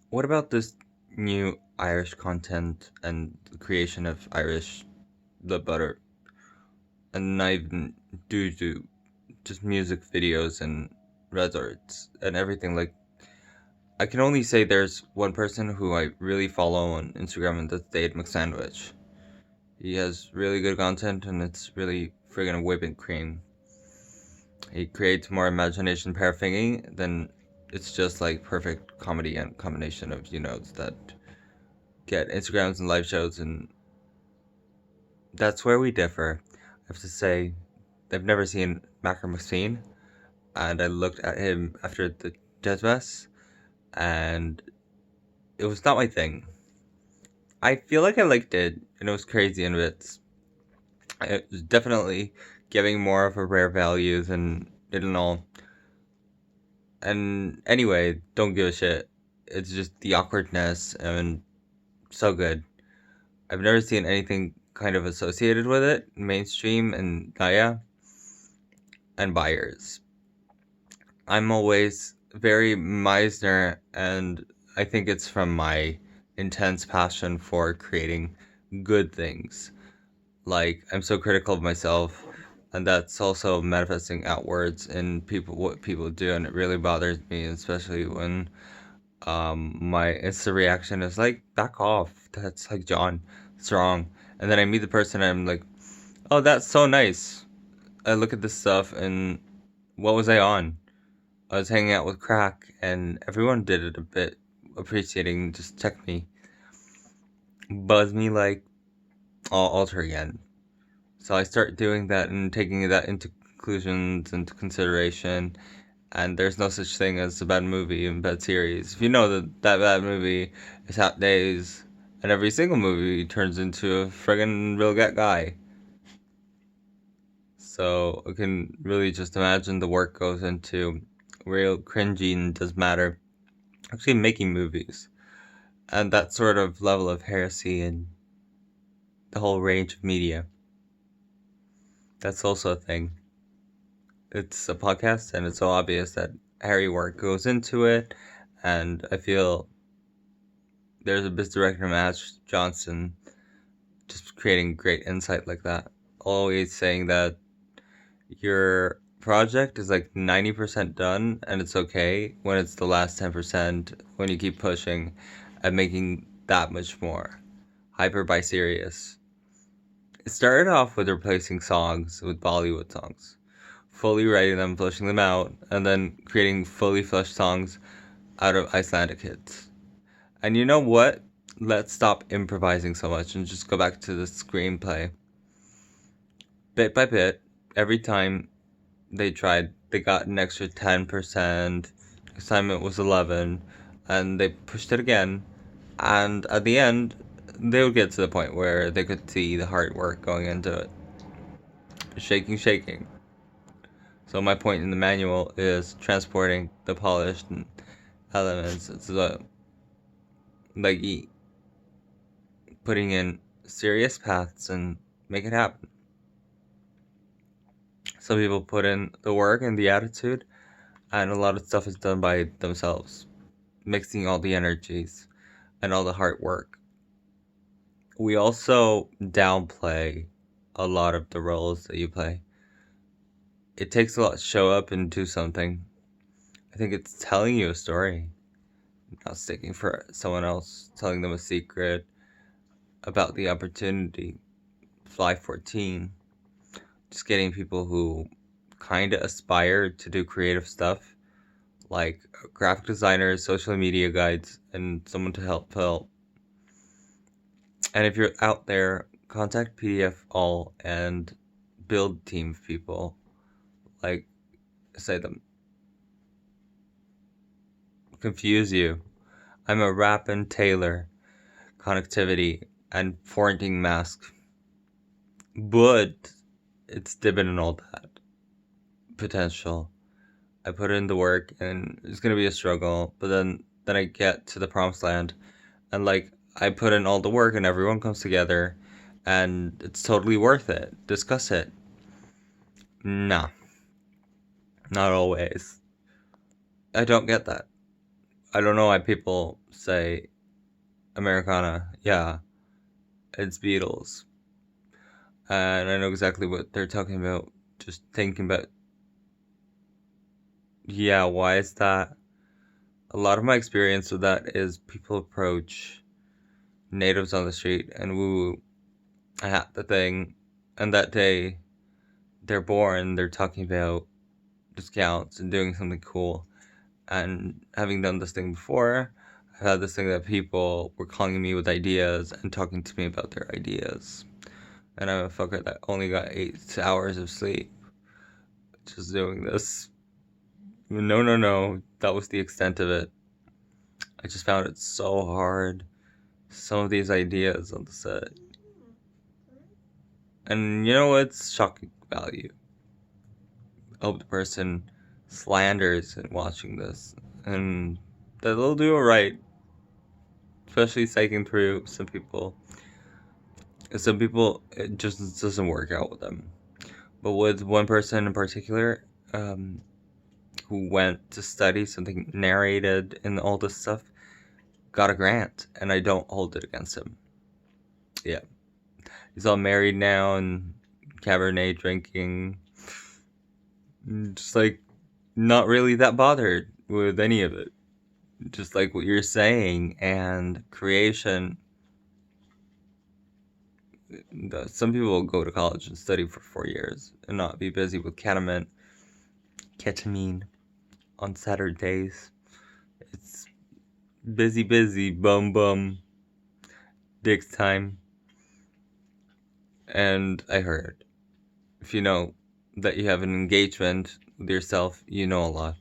What about this new Irish content and the creation of Irish the butter and not even due to just music videos and resorts and everything like I can only say there's one person who I really follow on Instagram and that's Dave McSandwich. He has really good content and it's really friggin' whipping cream. He creates more imagination paraphingy than it's just like perfect comedy and combination of that get Instagrams and live shows, and that's where we differ. I have to say, I've never seen Macro McSween, and I looked at him after the Jazz Fest, and it was not my thing. I feel like I liked it, and it was crazy in bits. It was definitely giving more of a rare value than it and all. And anyway, don't give a shit. It's just the awkwardness and so good. I've never seen anything kind of associated with it, mainstream and Gaia and buyers. I'm always very Meisner, and I think it's from my intense passion for creating good things. Like, I'm so critical of myself, and that's also manifesting outwards in what people do, and it really bothers me, especially when my instant reaction is like, back off. That's like John. It's wrong. And then I meet the person and I'm like, oh, that's so nice. I look at this stuff and what was I on? I was hanging out with crack and everyone did it a bit, appreciating just check me. Buzz me like I'll alter again. So I start doing that and taking that into conclusions, into consideration. And there's no such thing as a bad movie and bad series. If you know that bad movie is Hot Days, and every single movie turns into a friggin' real guy. So I can really just imagine the work goes into real cringy and does matter. Actually making movies. And that sort of level of heresy and the whole range of media. That's also a thing. It's a podcast and it's so obvious that Harry work goes into it, and I feel there's a biz director Match Johnson just creating great insight like that. Always saying that your project is like 90% done and it's okay when it's the last 10% when you keep pushing and making that much more. Hyper by Serious. It started off with replacing songs with Bollywood songs, fully writing them, fleshing them out, and then creating fully fleshed songs out of Icelandic hits. And you know what? Let's stop improvising so much and just go back to the screenplay. Bit by bit, every time they tried, they got an extra 10%. Assignment was 11, and they pushed it again. And at the end, they would get to the point where they could see the hard work going into it. Shaking, shaking. So my point in the manual is transporting the polished elements. It's like putting in serious paths and make it happen. Some people put in the work and the attitude, and a lot of stuff is done by themselves, mixing all the energies and all the hard work. We also downplay a lot of the roles that you play. It takes a lot to show up and do something. I think it's telling you a story, not sticking for someone else, telling them a secret about the opportunity. Fly 14. Just getting people who kind of aspire to do creative stuff, like graphic designers, social media guides, and someone to help. And if you're out there, contact PDF All and build team of people. Like, say them. Confuse you. I'm a rap and tailor, connectivity, and forwarding mask. But it's dipping and all that. Potential. I put in the work and it's gonna be a struggle, but then I get to the promised land and like I put in all the work and everyone comes together and it's totally worth it. Discuss it. Nah, not always. I don't get that. I don't know why people say Americana. Yeah, it's Beatles. And I know exactly what they're talking about. Just thinking about, yeah, why is that? A lot of my experience with that is people approach natives on the street and woo the thing, and that day they're born, they're talking about discounts and doing something cool. And having done this thing before, I had this thing that people were calling me with ideas and talking to me about their ideas. And I'm a fucker that only got 8 hours of sleep just doing this. No, no, no. That was the extent of it. I just found it so hard. Some of these ideas on the set. And you know what's shocking value? I hope the person slanders in watching this. And that they'll do it right. Especially psyching through some people. Some people, it just doesn't work out with them. But with one person in particular, who went to study something narrated in all this stuff, got a grant, and I don't hold it against him. Yeah. He's all married now and Cabernet drinking. Just like, not really that bothered with any of it. Just like what you're saying, and creation. Some people will go to college and study for 4 years and not be busy with ketamine on Saturdays. It's busy, bum, dicks time. And I heard, if you know that you have an engagement with yourself, you know a lot.